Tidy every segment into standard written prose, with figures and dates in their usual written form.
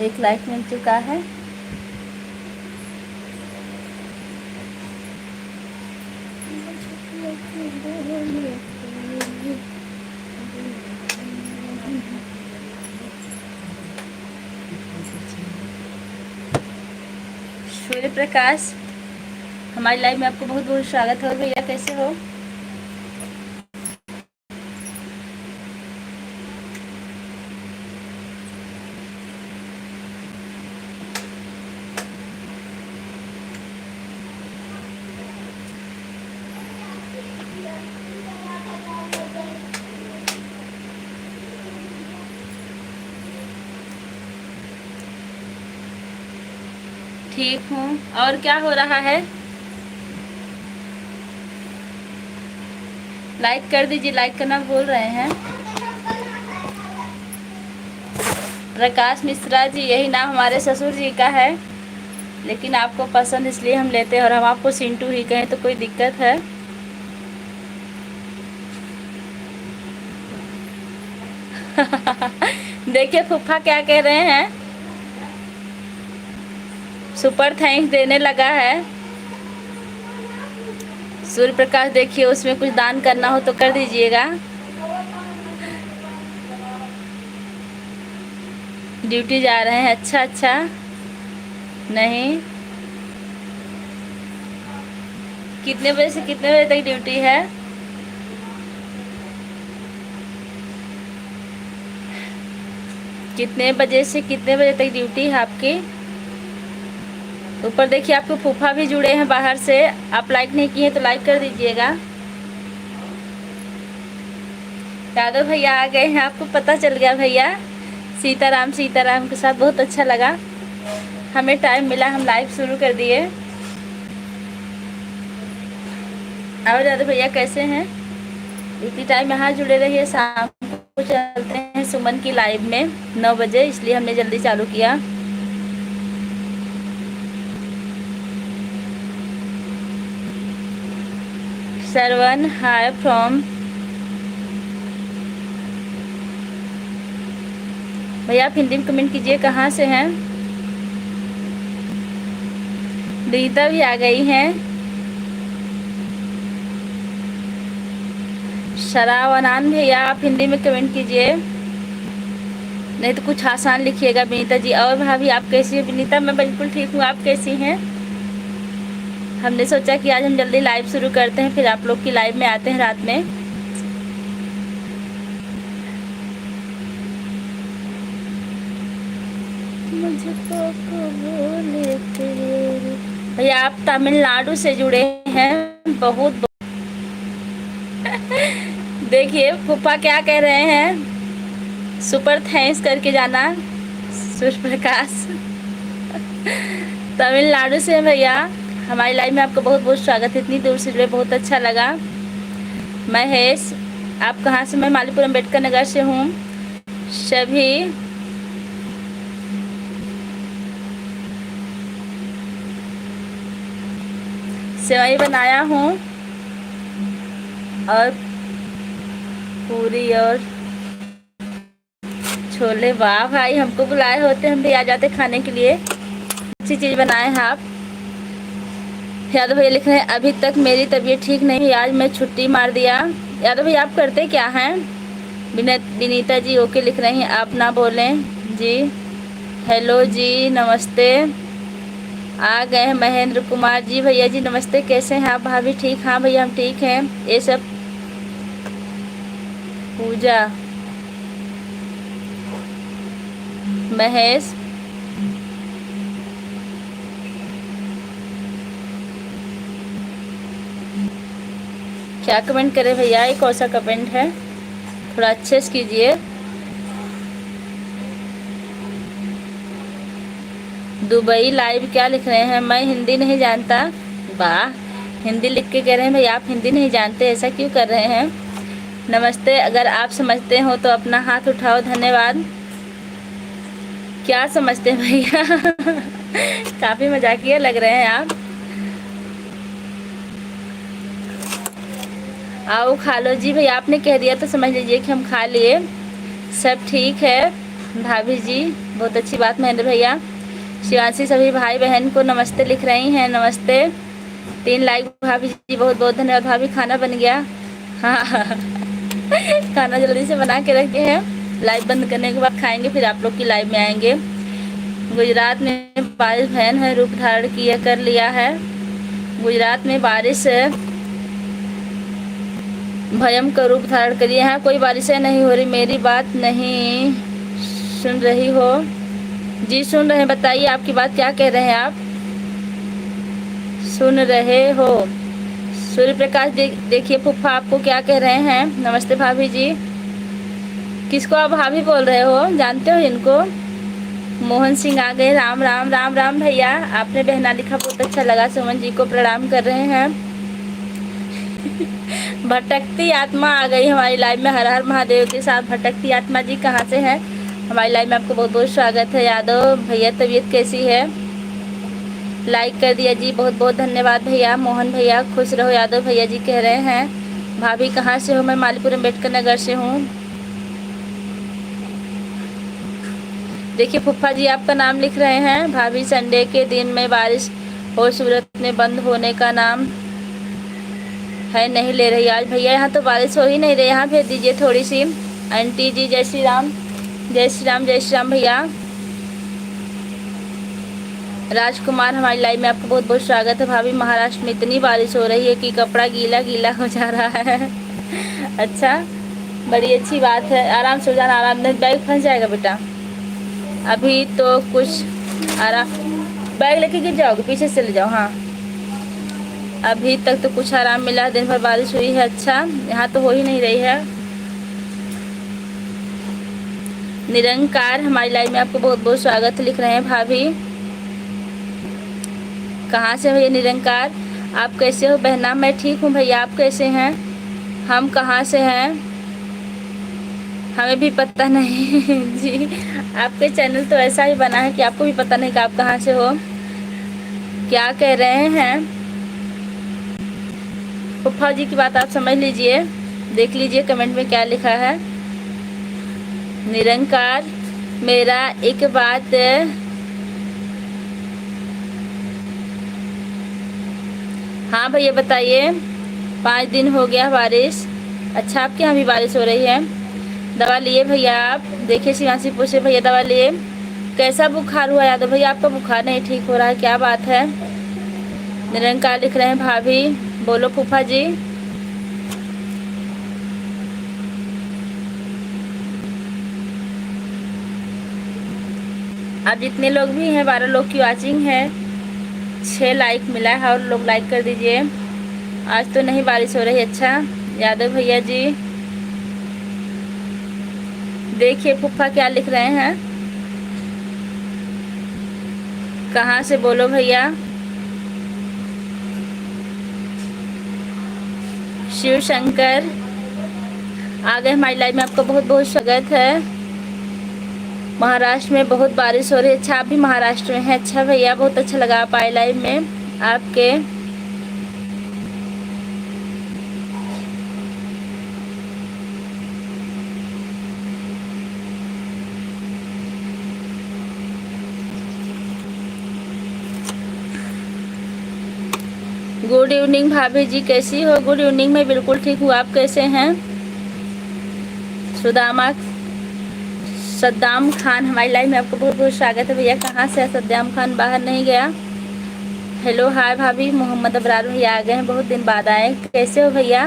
एक लाइक मिल चुका है। सूर्य प्रकाश, हमारी लाइव में आपको बहुत बहुत स्वागत है। भैया कैसे हो? ठीक हूँ। और क्या हो रहा है? लाइक कर दीजिए, लाइक करना भूल रहे हैं। प्रकाश मिश्रा जी, यही नाम हमारे ससुर जी का है, लेकिन आपको पसंद इसलिए हम लेते हैं, और हम आपको सिंटू ही कहें तो कोई दिक्कत है? देखिए फूफा क्या कह रहे हैं, सुपर थैंक्स देने लगा है। सूर्य प्रकाश देखिए, उसमें कुछ दान करना हो तो कर दीजिएगा। ड्यूटी जा रहे हैं? अच्छा अच्छा। नहीं, कितने बजे से कितने बजे तक ड्यूटी है? कितने बजे से कितने बजे तक ड्यूटी है आपकी? ऊपर देखिए आपके फूफा भी जुड़े हैं बाहर से, आप लाइक नहीं किए तो लाइक कर दीजिएगा। यादव भैया आ गए हैं, आपको पता चल गया भैया। सीताराम सीताराम के साथ बहुत अच्छा लगा, हमें टाइम मिला, हम लाइव शुरू कर दिए। और यादव भैया कैसे हैं? इसी टाइम यहाँ जुड़े रहिए। शाम को चलते हैं सुमन की लाइव में 9 बजे, इसलिए हमने जल्दी चालू किया। Sarvan hi from. भैया आप हिंदी में कमेंट कीजिए, कहाँ से हैं? रीता भी आ गई हैं। शरावनान भैया आप हिंदी में कमेंट कीजिए, नहीं तो कुछ आसान लिखिएगा। विनीता जी, और भाभी आप कैसी हैं? विनीता मैं बिल्कुल ठीक हूँ, आप कैसी हैं? हमने सोचा कि आज हम जल्दी लाइव शुरू करते हैं, फिर आप लोग की लाइव में आते हैं रात में। भैया आप तमिलनाडु से जुड़े हैं, बहुत देखिए फूफा क्या कह रहे हैं, सुपर थैंक्स करके जाना। सूर्य प्रकाश तमिलनाडु से भैया, हमारी लाइव में आपका बहुत बहुत स्वागत है, इतनी दूर से जुड़े, बहुत अच्छा लगा। महेश आप कहाँ से? मैं मालीपुर अम्बेडकर नगर से हूँ। सभी सेवई बनाया हूँ, और पूरी और छोले। वाह भाई, हमको बुलाए होते हम भी आ जाते खाने के लिए, अच्छी चीज़ बनाए हैं आप। यादव भैया लिख रहे हैं अभी तक मेरी तबीयत ठीक नहीं है, आज मैं छुट्टी मार दिया। यादव भैया आप करते क्या हैं? विनीता जी ओके लिख रही हैं, आप ना बोलें जी। हेलो जी नमस्ते, आ गए हैं महेंद्र कुमार जी। भैया जी नमस्ते, कैसे हैं आप? भाभी ठीक? हाँ भैया हम ठीक हैं। ये सब पूजा महेश क्या कमेंट करे भैया? ये कौन सा कमेंट है? थोड़ा अच्छे से कीजिए। दुबई लाइव क्या लिख रहे हैं? मैं हिंदी नहीं जानता। वाह, हिंदी लिख के कह रहे हैं भैया आप हिंदी नहीं जानते, ऐसा क्यों कर रहे हैं? नमस्ते, अगर आप समझते हो तो अपना हाथ उठाओ, धन्यवाद। क्या समझते हैं भैया? काफ़ी मजाकिया लग रहे हैं आप। आओ खा लो जी। भैया आपने कह दिया तो समझ लीजिए कि हम खा लिए। सब ठीक है भाभी जी, बहुत अच्छी बात महेंद्र भैया। शिवांशी सभी भाई बहन को नमस्ते लिख रही हैं, नमस्ते। 3 लाइक भाभी जी, बहुत बहुत धन्यवाद। भाभी खाना बन गया? हाँ खाना जल्दी से बना के रखे हैं, लाइव बंद करने के बाद खाएंगे, फिर आप लोग की लाइव में आएंगे। गुजरात में बारिश भयन है, रूप धारण किया कर लिया है। गुजरात में बारिश भयम का रूप धारण करिए हैं। कोई बारिशें नहीं हो रही। मेरी बात नहीं सुन रही हो? जी सुन रहे हैं, बताइए आपकी बात क्या कह रहे हैं आप? सुन रहे हो? सूर्य प्रकाश देखिए फूफा आपको क्या कह रहे हैं। नमस्ते भाभी जी। किसको आप भाभी बोल रहे हो? जानते हो इनको? मोहन सिंह आ गए। राम राम राम राम भैया, आपने बहना लिखा बहुत अच्छा लगा। सुमन जी को प्रणाम कर रहे हैं। भटकती आत्मा आ गई हमारी लाइव में, हर हर महादेव के साथ। भटकती आत्मा जी कहाँ से है? हमारी लाइव में आपको बहुत बहुत स्वागत है। यादव भैया तबीयत कैसी है? लाइक कर दिया जी, बहुत बहुत धन्यवाद भैया। मोहन भैया खुश रहो। यादव भैया जी कह रहे हैं भाभी कहाँ से हो? मैं मालीपुर अम्बेडकर नगर से हूँ। देखिए फुफ्फा जी आपका नाम लिख रहे हैं। भाभी संडे के दिन में बारिश हो, सूरत में बंद होने का नाम है नहीं ले रही आज। भैया यहाँ तो बारिश हो ही नहीं रही, यहाँ भेज दीजिए थोड़ी सी। आंटी जी जय श्री राम, जय श्री राम, जय श्री राम भैया। राजकुमार हमारी लाइव में आपको बहुत बहुत स्वागत है। भाभी महाराष्ट्र में इतनी बारिश हो रही है कि कपड़ा गीला गीला हो जा रहा है। अच्छा, बड़ी अच्छी बात है। आराम से जाना, आराम नहीं, बैग फंस जाएगा बेटा। अभी तो कुछ आराम, बैग लेके गिर जाओगे, पीछे से ले जाओ। हाँ, अभी तक तो कुछ आराम मिला, दिन भर बारिश हुई है। अच्छा, यहाँ तो हो ही नहीं रही है। निरंकार हमारी लाइव में आपको बहुत बहुत स्वागत लिख रहे हैं भाभी। कहाँ से भैया निरंकार? आप कैसे हो बहना? मैं ठीक हूँ भैया, आप कैसे हैं? हम कहाँ से हैं हमें भी पता नहीं। जी, आपके चैनल तो ऐसा ही बना है कि आपको भी पता नहीं कि आप कहाँ से हो। क्या कह रहे हैं फुफ्फा जी की बात आप समझ लीजिए, देख लीजिए कमेंट में क्या लिखा है। निरंकार मेरा एक बात, हाँ भैया बताइए। 5 दिन हो गया बारिश। अच्छा, आपके यहाँ भी बारिश हो रही है? दवा लिए भैया आप? देखिए शिवांशी पूछे भैया दवा लिए? कैसा बुखार हुआ यादव भैया? आपका बुखार नहीं ठीक हो रहा है, क्या बात है? निरंकार लिख रहे हैं भाभी बोलो फूफा जी। आप जितने लोग भी हैं, 12 लोग की वॉचिंग है, 6 लाइक मिला है, और लोग लाइक कर दीजिए। आज तो नहीं बारिश हो रही। अच्छा यादव भैया जी, देखिए फूफा क्या लिख रहे हैं। कहाँ से बोलो भैया? शिव शंकर आ गए हमारी लाइव में, आपका बहुत बहुत स्वागत है। महाराष्ट्र में बहुत बारिश हो रही है। अच्छा, आप भी महाराष्ट्र में हैं? अच्छा भैया, बहुत अच्छा लगा आप आए लाइव में। आपके गुड इवनिंग भाभी जी, कैसी हो? गुड इवनिंग, मैं बिल्कुल ठीक हूँ, आप कैसे हैं? सुदामा सद्दाम खान हमारी लाइव में आपको बहुत बहुत स्वागत है भैया। कहाँ से है सद्दाम खान? बाहर नहीं गया? हेलो हाय भाभी, मोहम्मद अबरार भैया आ गए हैं, बहुत दिन बाद आए। कैसे हो भैया?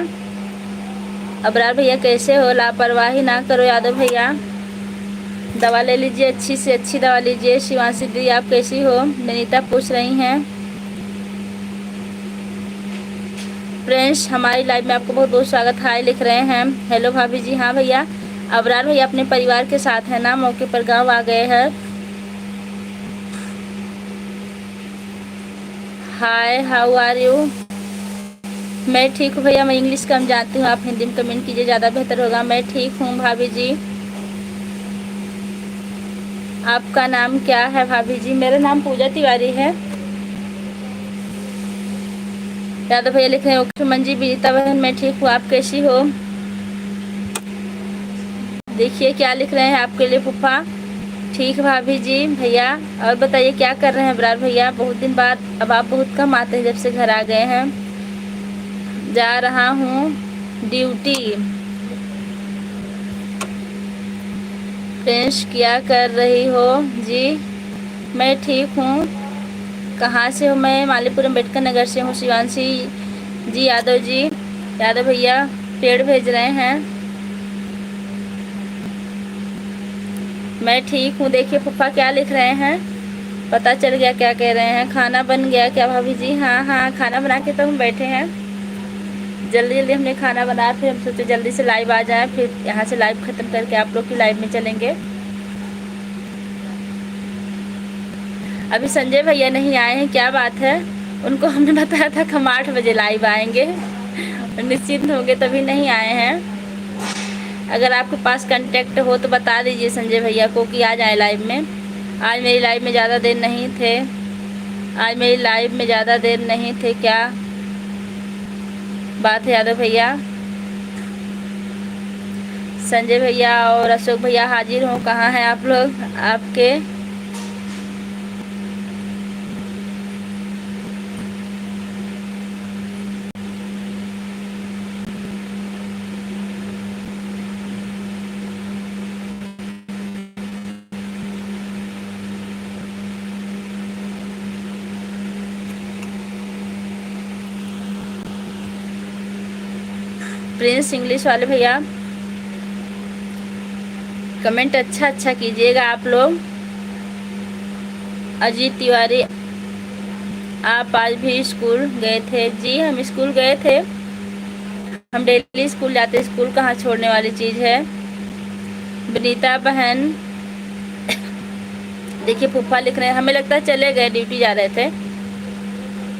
अबरार भैया कैसे हो? लापरवाही ना करो यादव भैया, दवा ले लीजिए, अच्छी से अच्छी दवा लीजिए। शिवांशी दी आप कैसी हो? विनीता पूछ रही हैं। फ्रेंड्स हमारी लाइव में आपको बहुत बहुत स्वागत। हाय लिख रहे हैं। हेलो भाभी जी। हाँ भैया, अबरार भैया अपने परिवार के साथ है ना, मौके पर गाँव आ गए हैं। हाय, हाउ आर यू? मैं ठीक हूँ भैया, मैं इंग्लिश कम जानती हूँ, आप हिंदी में कमेंट कीजिए, ज़्यादा बेहतर होगा। मैं ठीक हूँ भाभी जी। आपका नाम क्या है भाभी जी? मेरा नाम पूजा तिवारी है। यादव भैया लिख रहे हैं ओके मंजी बीता बहन, मैं ठीक हूँ, आप कैसी हो? देखिए क्या लिख रहे हैं आपके लिए फूफा। ठीक भाभी जी। भैया और बताइए क्या कर रहे हैं अबरार भैया? बहुत दिन बाद, अब आप बहुत कम आते हैं जब से घर आ गए हैं। जा रहा हूँ ड्यूटी। फ्रेंड्स क्या कर रही हो जी? मैं ठीक हूँ। कहाँ से हो? मैं मालीपुरम अम्बेडकर नगर से हूँ। शिवांशी जी यादव जी, यादव भैया पेड़ भेज रहे हैं। मैं ठीक हूँ। देखिए पप्पा क्या लिख रहे हैं, पता चल गया क्या कह रहे हैं। खाना बन गया क्या भाभी जी? हाँ हाँ, खाना बना के तो हम बैठे हैं। जल्दी जल्दी हमने खाना बनाया, फिर हम सोचे जल्दी से लाइव आ जाए, फिर यहाँ से लाइव ख़त्म करके आप लोग की लाइव में चलेंगे। अभी संजय भैया नहीं आए हैं, क्या बात है? उनको हमने बताया था कि हम 8 बजे लाइव आएंगे, निश्चिंत होंगे तभी नहीं आए हैं। अगर आपके पास कांटेक्ट हो तो बता दीजिए संजय भैया को कि आ जाए लाइव में। आज मेरी लाइव में ज़्यादा देर नहीं थे, आज मेरी लाइव में ज़्यादा देर नहीं थे, क्या बात है यादव भैया? संजय भैया और अशोक भैया हाजिर हों, कहाँ हैं आप लोग? आपके प्रिंस इंग्लिश वाले भैया कमेंट अच्छा अच्छा कीजिएगा आप लोग। अजीत तिवारी आप आज भी स्कूल गए थे? जी हम स्कूल गए थे, हम डेली स्कूल जाते, स्कूल कहाँ छोड़ने वाली चीज़ है। विनीता बहन देखिए फूफा लिख रहे हैं, हमें लगता है चले गए, ड्यूटी जा रहे थे।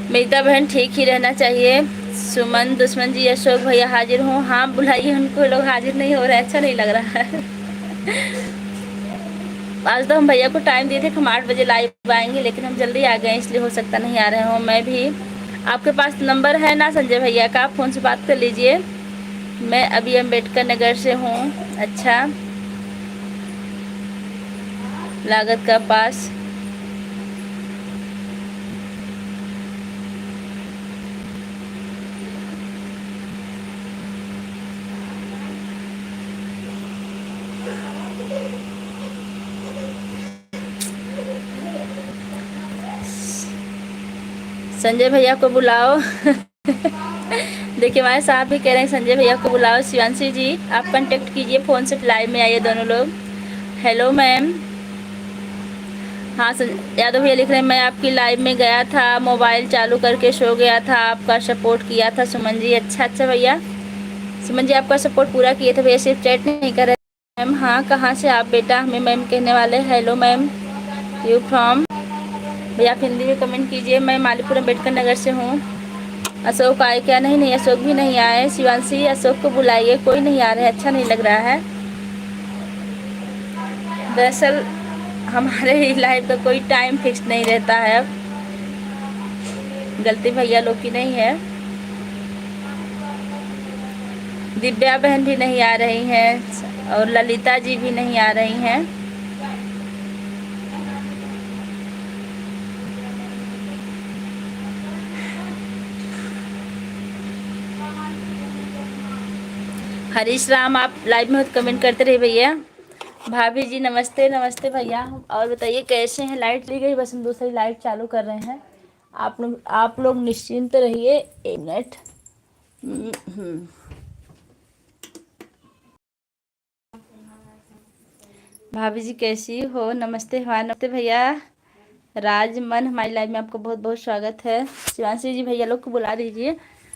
विनीता बहन ठीक ही रहना चाहिए। सुमन दुश्मन जी अशोक भैया हाजिर हों। हाँ बुलाइए उनको, लोग हाजिर नहीं हो रहे, अच्छा नहीं लग रहा है। आज तो हम भैया को टाइम दिए थे कि हम 8 बजे लाइव आएंगे, लेकिन हम जल्दी आ गए, इसलिए हो सकता नहीं आ रहे हो। मैं भी, आपके पास नंबर है ना संजय भैया का? आप फ़ोन से बात कर लीजिए। मैं अभी अम्बेडकर नगर से हूँ। अच्छा, लागत का पास। संजय भैया को बुलाओ। देखिए हमारे साहब भी कह रहे हैं संजय भैया को बुलाओ। शिवांशी जी आप कांटेक्ट कीजिए, फ़ोन से लाइव में आइए दोनों लोग। Hello ma'am. हाँ यादव भैया लिख रहे हैं मैं आपकी लाइव में गया था, मोबाइल चालू करके सो गया था, आपका सपोर्ट किया था सुमन जी। अच्छा अच्छा भैया, सुमन जी आपका सपोर्ट पूरा किए थे भैया, सिर्फ चैट नहीं कर रहे। मैम हाँ, कहाँ से आप बेटा? हमें मैम कहने वाले। Hello ma'am, you from? भैया आप हिंदी में कमेंट कीजिए। मैं मालीपुरम अम्बेडकर नगर से हूँ। अशोक आए क्या? नहीं नहीं, अशोक भी नहीं आए। शिवांशी अशोक को बुलाइए, कोई नहीं आ रहा है, अच्छा नहीं लग रहा है। दरअसल हमारे लाइव का कोई टाइम फिक्स नहीं रहता है, अब गलती भैया लोग की नहीं है। दिव्या बहन भी नहीं आ रही हैं और ललिता जी भी नहीं आ रही हैं। हरीश राम आप लाइव में हो तो कमेंट करते रहिए भैया। भाभी जी नमस्ते। नमस्ते भैया, और बताइए कैसे हैं? लाइट ली गई, बस हम दूसरी लाइट चालू कर रहे हैं। आप लोग निश्चिंत रहिए। एक मिनट। भाभी जी कैसी हो? नमस्ते। हाँ नमस्ते भैया। राजमन हमारी लाइव में आपको बहुत बहुत स्वागत है। शिवांशी जी भैया लोग को बुला दीजिए,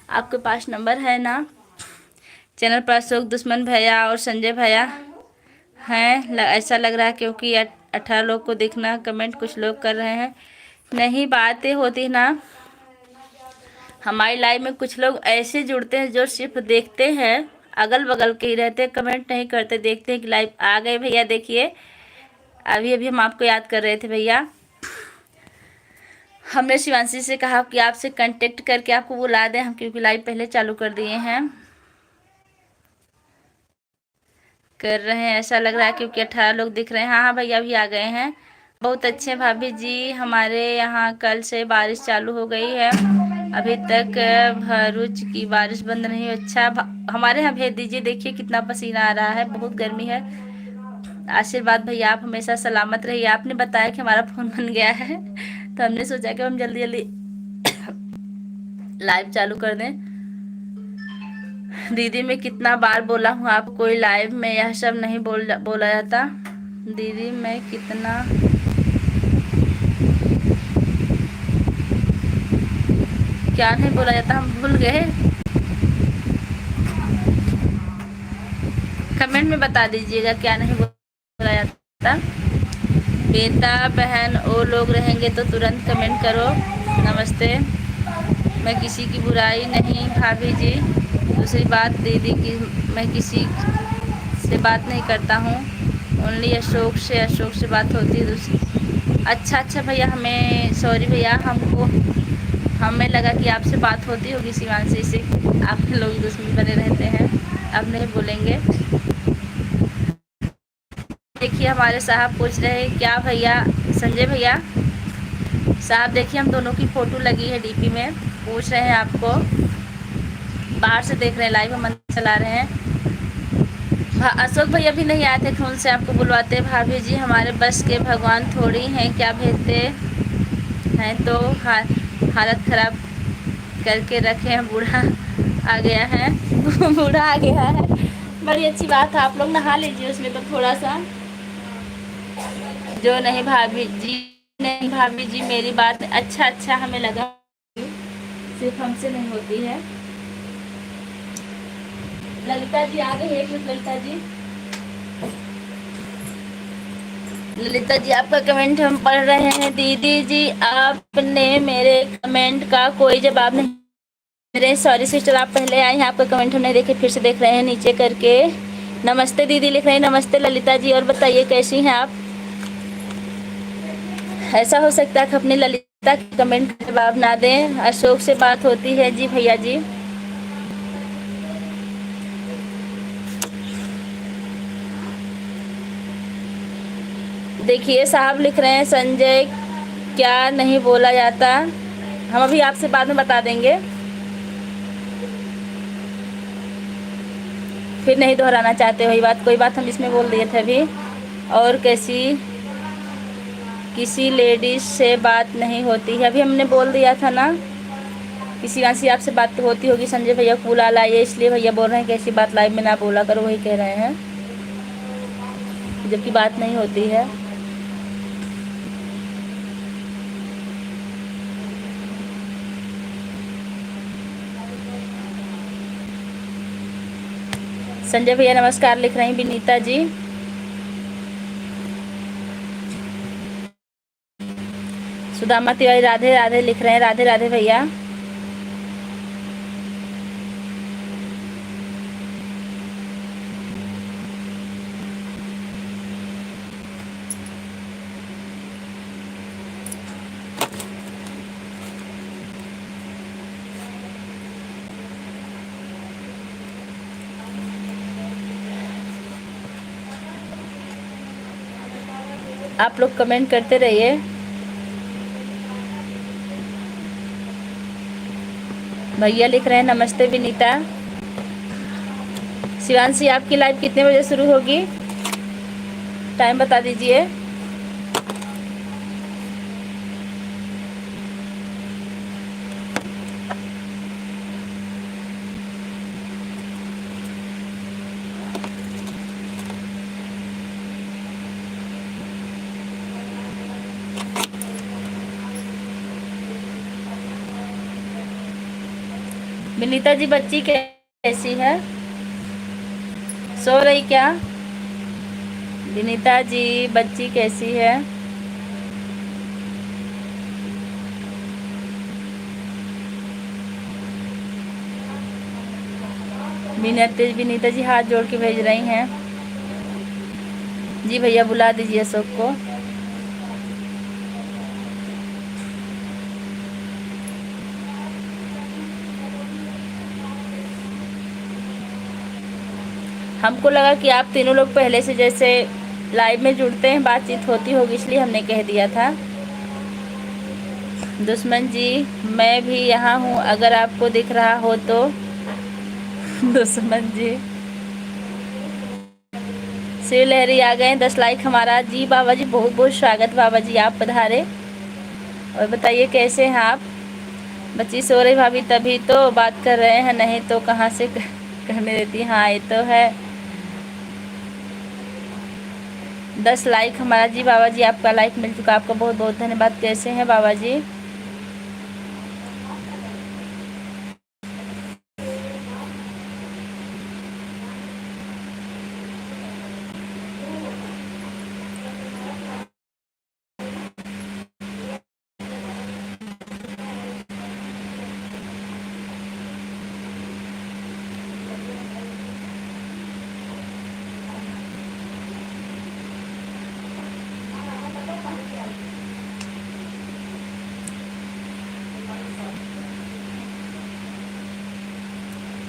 आपके पास नंबर है ना। चैनल पर अशोक दुश्मन भैया और संजय भैया हैं, ऐसा लग रहा है, क्योंकि 18 लोग को देखना कमेंट कुछ लोग कर रहे हैं। नहीं, बातें होती ना, हमारी लाइव में कुछ लोग ऐसे जुड़ते हैं जो सिर्फ देखते हैं, अगल बगल के ही रहते, कमेंट नहीं करते। देखते हैं कि लाइव आ गए भैया। देखिए अभी अभी हम आपको याद कर रहे थे भैया। हमने शिवांशी से कहा कि आपसे कांटेक्ट करके आपको बुला दें हम, क्योंकि लाइव पहले चालू कर दिए हैं, कर रहे हैं ऐसा लग रहा है, क्योंकि 18 लोग दिख रहे हैं। हाँ हाँ भैया भी आ गए हैं। बहुत अच्छे भाभी जी, हमारे यहाँ कल से बारिश चालू हो गई है, अभी तक भरूच की बारिश बंद नहीं हुई। अच्छा हमारे यहाँ भेज दीजिए। देखिए कितना पसीना आ रहा है, बहुत गर्मी है। आशीर्वाद भैया आप हमेशा सलामत रहिए। आपने बताया कि हमारा फोन बन गया है तो हमने सोचा कि हम जल्दी जल्दी लाइव चालू कर दें। दीदी मैं कितना बार बोला हूँ आप, कोई लाइव में यह सब नहीं बोला जाता। दीदी मैं कितना क्या नहीं बोला जाता, हम भूल गए। कमेंट में बता दीजिएगा क्या नहीं बोला जाता। बेटा बहन वो लोग रहेंगे तो तुरंत कमेंट करो। नमस्ते। मैं किसी की बुराई नहीं भाभी जी। दूसरी बात दीदी की, मैं किसी से बात नहीं करता हूँ, ओनली अशोक से बात होती है। दूसरी अच्छा भैया, हमें सॉरी भैया, हमें लगा कि आपसे बात होती होगी शिवांशी से। आप लोग दुश्मन बने रहते हैं, अब नहीं बोलेंगे। देखिए हमारे साहब पूछ रहे हैं क्या भैया, संजय भैया साहब, देखिए हम दोनों की फोटो लगी है डीपी में, पूछ रहे हैं आपको। बाहर से देख रहे हैं, लाइव हम चला रहे हैं। अशोक भैया भी नहीं आए थे, फोन से आपको बुलवाते। भाभी जी हमारे बस के भगवान थोड़ी हैं, क्या भेजते हैं तो हालत खराब करके रखे हैं। बूढ़ा आ गया है बूढ़ा आ गया है, बड़ी अच्छी बात है। आप लोग नहा लीजिए उसमें तो थोड़ा सा। जो नहीं भाभी जी, नहीं भाभी जी मेरी बात अच्छा हमें लगा सिर्फ हमसे नहीं होती है। ललिता जी आ गई है, ललिता जी आपका कमेंट हम पढ़ रहे हैं। दीदी जी आपने मेरे कमेंट का कोई जवाब नहीं। मेरे सॉरी सिस्टर, आप पहले आए हैं, आपका कमेंट हम नहीं देखे, फिर से देख रहे हैं नीचे करके। नमस्ते दीदी लिख रहे हैं। नमस्ते ललिता जी, और बताइए कैसी हैं आप? ऐसा हो सकता है कि अपनी ललिता के कमेंट का जवाब ना दें। अशोक से बात होती है जी भैया जी। देखिए साहब लिख रहे हैं संजय क्या नहीं बोला जाता, हम अभी आपसे बाद में बता देंगे, फिर नहीं दोहराना चाहते वही बात। कोई बात हम इसमें बोल दिए थे अभी। और किसी लेडीज से बात नहीं होती है, अभी हमने बोल दिया था ना। किसी वासी आपसे बात होती होगी, संजय भैया को बुला लाइए, इसलिए भैया बोल रहे हैं कि ऐसी बात लाइव में ना बोला करो, वही कह रहे हैं, जबकि बात नहीं होती है। संजय भैया नमस्कार लिख रही विनीता जी। सुदामा तिवारी राधे राधे लिख रहे हैं। राधे राधे भैया। आप लोग कमेंट करते रहिए। भैया लिख रहे हैं नमस्ते विनीता। शिवांशी आपकी लाइव कितने बजे शुरू होगी, टाइम बता दीजिए। विनीता जी बच्ची कैसी है, सो रही क्या? विनीता जी बच्ची कैसी है? विनीता जी हाथ जोड़ के भेज रही हैं। जी भैया बुला दीजिए अशोक को। हमको लगा कि आप तीनों लोग पहले से जैसे लाइव में जुड़ते हैं, बातचीत होती होगी, इसलिए हमने कह दिया था। दुश्मन जी मैं भी यहाँ हूँ, अगर आपको दिख रहा हो तो। दुश्मन जी शिव लहरी आ गए, 10 लाइक हमारा। जी बाबा जी बहुत बहुत स्वागत बाबा जी, आप पधारे। और बताइए कैसे हैं आप? बच्ची सो रही भाभी तभी तो बात कर रहे हैं, नहीं तो कहाँ से करने देती। हाँ ये तो है। 10 लाइक हमारा। जी बाबा जी आपका लाइक मिल चुका, आपका बहुत बहुत धन्यवाद। कैसे हैं बाबा जी?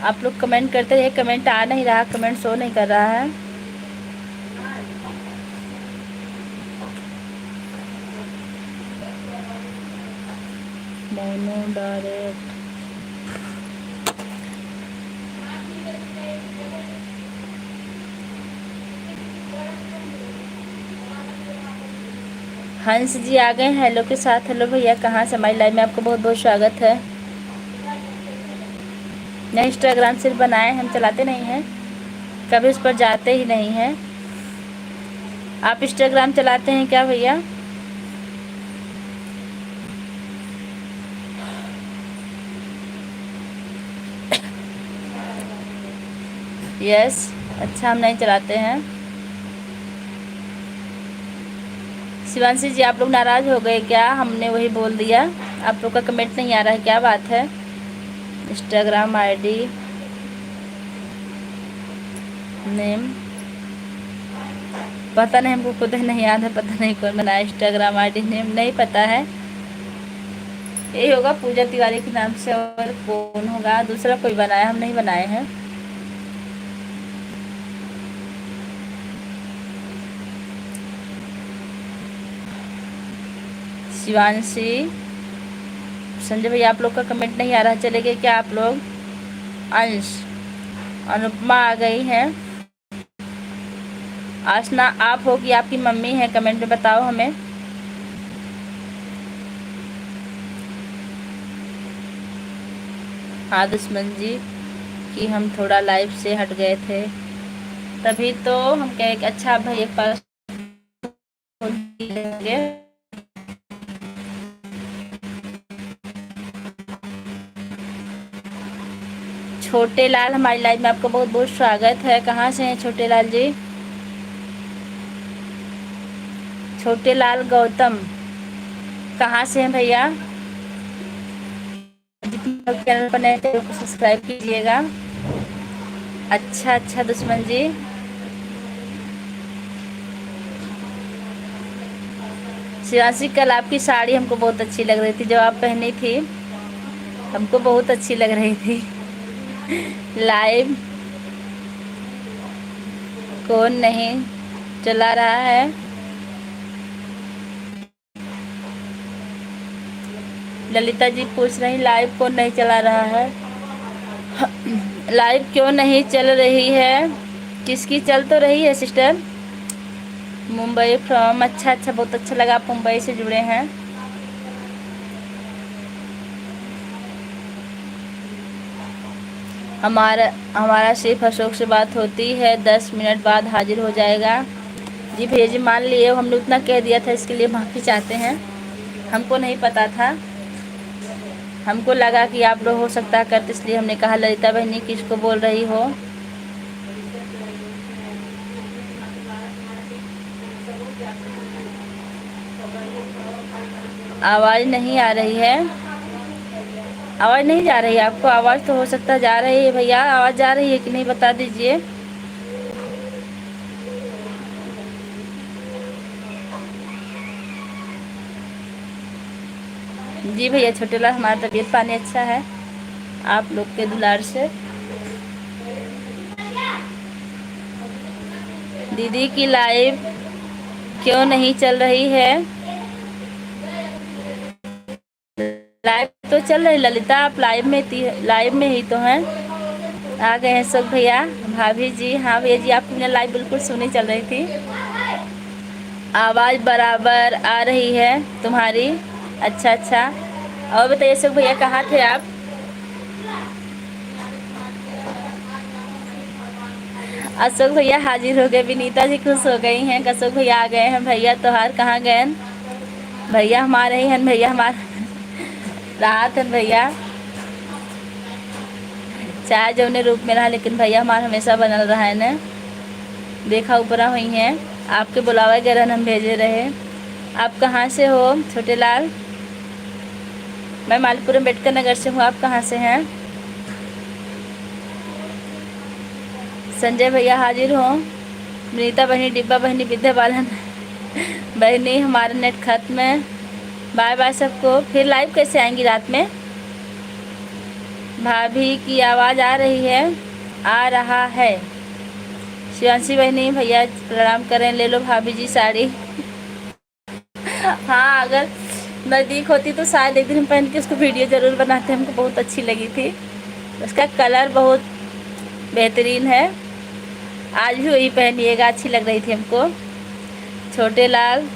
आप लोग कमेंट करते रहिए, कमेंट आ नहीं रहा, कमेंट शो नहीं कर रहा है। मोनो डायरेक्ट हंस जी आ गए हेलो के साथ। हेलो भैया, कहाँ से? हमारी लाइव में आपका बहुत बहुत स्वागत है। नहीं इंस्टाग्राम सिर्फ बनाए, हम चलाते नहीं हैं, कभी उस पर जाते ही नहीं हैं। आप इंस्टाग्राम चलाते हैं क्या भैया? यस। अच्छा हम नहीं चलाते हैं। शिवांशी जी आप लोग नाराज़ हो गए क्या? हमने वही बोल दिया, आप लोग का कमेंट नहीं आ रहा है, क्या बात है? इंस्टाग्राम आईडी नेम पता नहीं, हमको खुद नहीं याद है, पता नहीं कौन बनाया। इंस्टाग्राम आईडी नेम नहीं पता है, यही होगा पूजा तिवारी के नाम से, और कौन होगा दूसरा कोई बनाया, हम नहीं बनाए हैं। शिवांशी संजय भैया आप लोग का कमेंट नहीं आ रहा, चले गए क्या आप लोग? अंश अनुपमा आ गई हैं। आसना आप हो कि आपकी मम्मी है? कमेंट में बताओ हमें। हाँ दुश्मन जी कि हम थोड़ा लाइव से हट गए थे, तभी तो हम कहे कि अच्छा भैया के पास होंगे। छोटे लाल हमारी लाइव में आपका बहुत बहुत स्वागत है। कहाँ से हैं छोटे लाल जी? छोटे लाल गौतम कहाँ से हैं भैया? जितने लोग चैनल पर नए चैनल को सब्सक्राइब कीजिएगा। अच्छा अच्छा दुश्मन जी शिवांशी कल आपकी साड़ी हमको बहुत अच्छी लग रही थी, जब आप पहनी थी हमको बहुत अच्छी लग रही थी। लाइव कौन नहीं चला रहा है? ललिता जी पूछ रही लाइव कौन नहीं चला रहा है? लाइव क्यों नहीं चल रही है? किसकी चल तो रही है सिस्टर? मुंबई फ्रॉम, अच्छा अच्छा बहुत अच्छा लगा आप मुंबई से जुड़े हैं। हमारा सिर्फ अशोक से बात होती है, 10 मिनट बाद हाजिर हो जाएगा। जी भैया जी मान लिए, हमने उतना कह दिया था, इसके लिए माफ़ी चाहते हैं, हमको नहीं पता था। हमको लगा कि आप लोग हो सकता है करते, इसलिए हमने कहा ललिता बहनी किसको बोल रही हो। आवाज़ नहीं आ रही है, आवाज़ नहीं जा रही है आपको? आवाज़ तो हो सकता है जा रही है भैया, आवाज़ जा रही है कि नहीं बता दीजिए। जी भैया छोटे लाल, हमारा तबीयत पानी अच्छा है आप लोग के दुलार से। दीदी की लाइव क्यों नहीं चल रही है? लाइव तो चल रही ललिता, आप लाइव में ही तो हैं। आ गए हैं सब भैया भाभी जी। हाँ भैया जी, आपकी मैंने लाइव बिल्कुल सुनी चल रही थी। आवाज़ बराबर आ रही है तुम्हारी। अच्छा अच्छा, और बताइए सब भैया कहाँ थे आप? अशोक भैया हाजिर हो गए, विनीता जी खुश हो गई हैं। अशोक भैया आ गए हैं। भैया त्योहार कहाँ गए? भैया हमारे ही हैं, भैया हमारे राहत है भैया। चाहे जौने रूप में रहा, लेकिन भैया हमारा हमेशा बनल रहा है न। देखा ऊपरा हुई हैं, आपके बुलावा गरन हम भेजे रहे। आप कहाँ से हो छोटे लाल? मैं मालपुर अम्बेडकर नगर से हूँ। आप कहाँ से हैं? संजय भैया हाजिर हो। नीता बहनी, डिब्बा बहनी, विद्या बालन बहनी, हमारा नेट खत्म है। बाय बाय सबको। फिर लाइव कैसे आएंगी रात में? भाभी की आवाज़ आ रही है? आ रहा है। शिवांशी बहनी भैया प्रणाम करें। ले लो भाभी जी साड़ी हाँ, अगर नज़दीक होती तो शायद एक दिन हम पहन के उसको वीडियो ज़रूर बनाते। हमको बहुत अच्छी लगी थी, उसका कलर बहुत बेहतरीन है। आज भी वही पहनिएगा, अच्छी लग रही थी हमको। छोटे लाल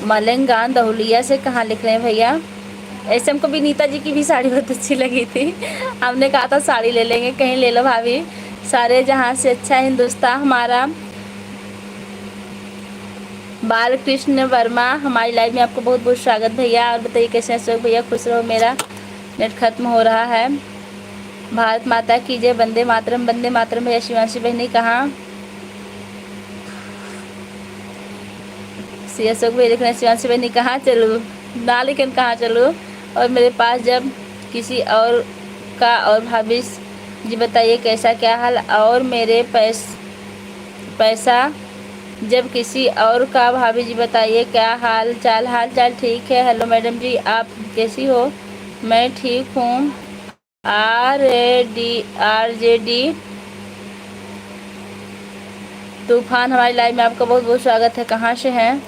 मलंगान दहुलिया से कहाँ लिख रहे हैं भैया? ऐसे हमको विनीता जी की भी साड़ी बहुत अच्छी लगी थी। हमने कहा था साड़ी ले लेंगे, कहीं ले लो भाभी। सारे जहाँ से अच्छा हिंदुस्तान हमारा। बालकृष्ण वर्मा हमारी लाइव में आपको बहुत बहुत स्वागत भैया। और बताइए कैसे हैं अशोक भैया? खुश रहो। मेरा नेट खत्म हो रहा है। भारत माता की जय, वंदे मातरम, वंदे मातरम। भैया शिवांशी बहनी कहाँ? सी अशोक भैया लिख रहे हैं शिवांशी बहनी कहाँ चलूँ ना, लेकिन कहाँ चलूँ? और मेरे पास जब किसी और का, और भाभी जी बताइए कैसा क्या हाल? और मेरे पैसा जब किसी और का, भाभी जी बताइए क्या हाल चाल? हाल चाल ठीक है। हेलो मैडम जी, आप कैसी हो? मैं ठीक हूँ। RJD तूफान हमारी लाइव में आपका बहुत बहुत स्वागत है। कहाँ से हैं?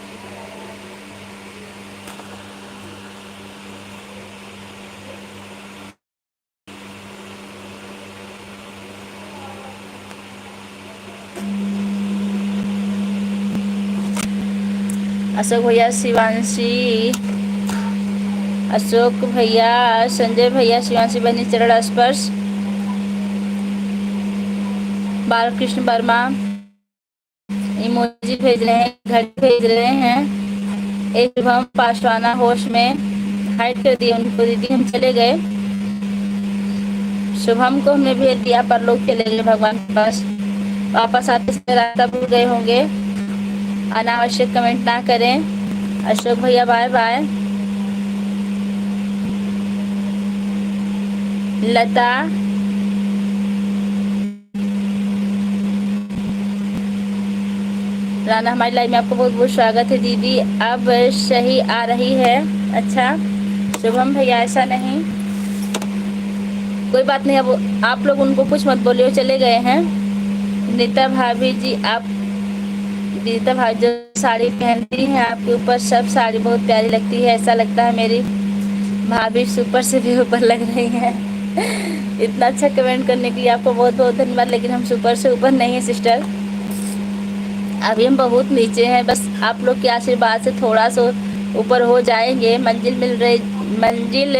अशोक भैया, शिवांशी, अशोक भैया, संजय भैया, शिवांशी बहनी चरण स्पर्श, बालकृष्ण वर्मा इमोजी भेज रहे हैं, घर भेज रहे हैं। एक शुभम पासवाना होश में हाइड कर दिए उनको दीदी, हम चले गए। शुभम को हमने भेज दिया, पर लोग चले गए भगवान के पास। वापस आते समय रास्ता भूल गए होंगे। अनावश्यक कमेंट ना करें। अशोक भैया बाय बाय। लता राना हमारी लाइव में आपको बहुत बहुत स्वागत है दीदी। अब सही आ रही है? अच्छा शुभम भैया, ऐसा नहीं, कोई बात नहीं। अब आप लोग उनको कुछ मत बोलिए, चले गए हैं। नीता भाभी जी, आप नीता भाभी जो साड़ी पहनती हैं आपके ऊपर सब साड़ी बहुत प्यारी लगती है। ऐसा लगता है मेरी भाभी सुपर से भी ऊपर लग रही हैं। इतना अच्छा कमेंट करने के लिए आपको बहुत बहुत धन्यवाद। लेकिन हम सुपर से ऊपर नहीं है सिस्टर, अभी हम बहुत नीचे हैं। बस आप लोग के आशीर्वाद से थोड़ा सा ऊपर हो जाएंगे, मंजिल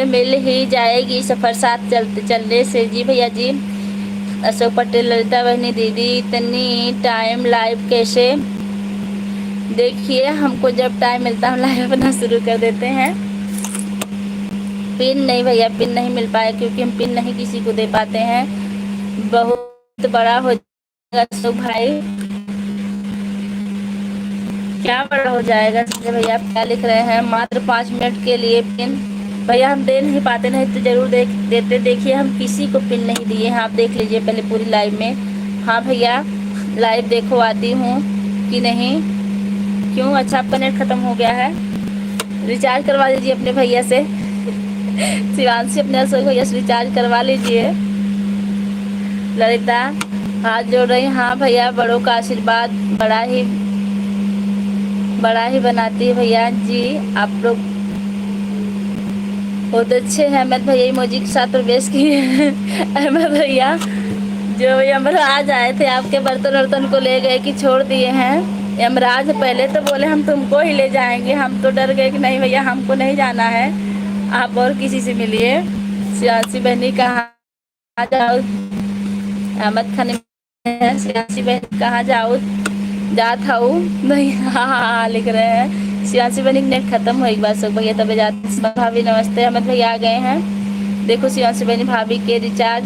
मिल ही जाएगी, सफ़र साथ चलने से। जी भैया जी। अशोक पटेल, ललिता बहनी दीदी इतनी टाइम लाइव कैसे? देखिए हमको जब टाइम मिलता है हम लाइव अपना शुरू कर देते हैं। पिन नहीं भैया, पिन नहीं मिल पाया क्योंकि हम पिन नहीं किसी को दे पाते हैं। बहुत बड़ा हो जाएगा अशोक भाई। क्या बड़ा हो जाएगा संजय भैया? आप क्या लिख रहे हैं? मात्र 5 मिनट के लिए पिन भैया हम दे नहीं पाते, नहीं तो जरूर देते। देखिए हम किसी को पिन नहीं दिए हैं, आप देख लीजिए पहले पूरी लाइव में। हाँ भैया लाइव देखो आती हूँ कि नहीं। क्यों? अच्छा आपका नेट खत्म हो गया है? रिचार्ज करवा लीजिए अपने भैया से शिवांशी अपने अशोक भैया से रिचार्ज करवा लीजिए। ललिता हाथ जोड़ रही। हाँ भैया बड़ों का आशीर्वाद बड़ा ही बनाती है भैया जी। आप लोग बहुत अच्छे हैं। अहमद भैया इमोजी के साथ प्रवेश किए हैं अहमद भैया जो यमराज आए थे आपके बर्तन वर्तन को ले गए कि छोड़ दिए हैं? यमराज पहले तो बोले हम तुमको ही ले जाएंगे, हम तो डर गए कि नहीं भैया हमको नहीं जाना है, आप और किसी से मिलिए। सियासी बहनी कहाँ जाओ? अहमद खान सियासी बहनी कहाँ जाओ? जात हूँ नहीं। हाँ लिख रहे हैं। सियासी बहनी नेट खत्म हो एक बार सब भैया तब जाते। भाभी नमस्ते। अहमद भैया आ गए हैं। देखो सियासी बहनी भाभी के रिचार्ज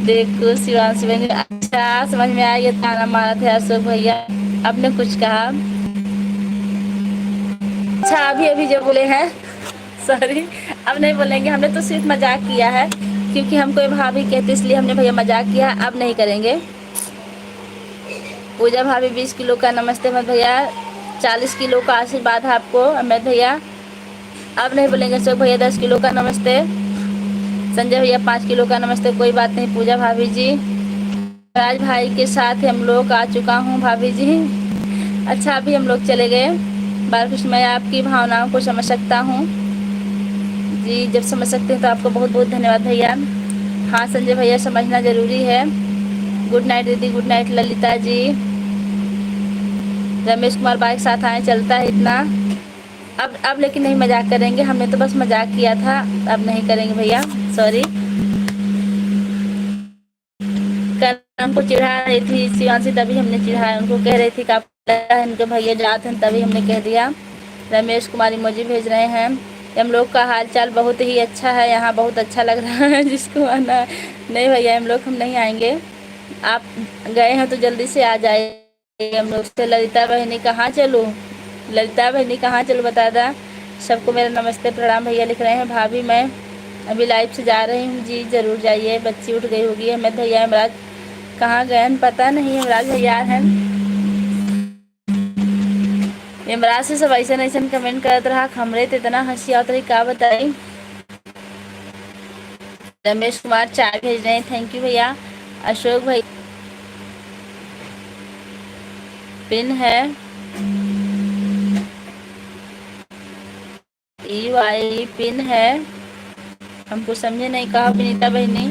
देखो। शिवांशी बहनी अच्छा समझ में आया, ये ताना मारा था अशोक भैया। आपने कुछ कहा? अच्छा अभी जो बोले हैं सॉरी अब नहीं बोलेंगे, हमने तो सिर्फ मजाक किया है क्योंकि हमको ये भाभी कहते इसलिए हमने भैया मजाक किया, अब नहीं करेंगे। पूजा भाभी 20 किलो का नमस्ते अहमद भैया। 40 किलो का आशीर्वाद है आपको अहमद भैया। अब नहीं बोलेंगे। अशोक भैया 10 किलो का नमस्ते। संजय भैया 5 किलो का नमस्ते। कोई बात नहीं पूजा भाभी जी। राज भाई के साथ हम लोग आ चुका हूँ भाभी जी। अच्छा अभी हम लोग चले गए। बालकृष्ण मैं आपकी भावनाओं को समझ सकता हूँ जी, जब समझ सकते हैं तो आपको बहुत बहुत धन्यवाद भैया। हाँ संजय भैया समझना ज़रूरी है। गुड नाइट दीदी। Good night Lalita ji. Ramesh Kumar bike साथ आए चलता है इतना। अब लेकिन नहीं मजाक करेंगे, हमने तो बस मजाक किया था, अब नहीं करेंगे भैया सॉरी। कल हमको चिढ़ा रही थी शिवांशी तभी हमने चिढ़ाया, उनको कह रही थी कि आप इनके भैया जाते हैं तभी हमने कह दिया। रमेश कुमार इमोजी भेज रहे हैं। हम लोग का हालचाल बहुत ही अच्छा है, यहाँ बहुत अच्छा लग रहा है जिसको आना है। नहीं भैया हम लोग हम नहीं आएंगे, आप गए हैं तो जल्दी से आ जाइए हम लोग से। ललिता बहनी कहाँ चलूँ? ललिता बहनी कहाँ चलूँ बता दा। सबको मेरा नमस्ते प्रणाम भैया लिख रहे हैं। भाभी मैं अभी लाइव से जा रही हूँ जी, ज़रूर जाइए। बच्ची उठ गई होगी। अहमद भैया यमराज कहाँ गए पता नहीं। यमराज भैया हैं। यमराज से सब ऐसा ऐसा कमेंट करत रहा, हमरे तो इतना हंसी आवत रही का बताई। रमेश कुमार 4 भेज रहे हैं, थैंक यू भैया। अशोक भाई पिन है EY पिन है, हमको समझे नहीं कहा विनीता बहनी।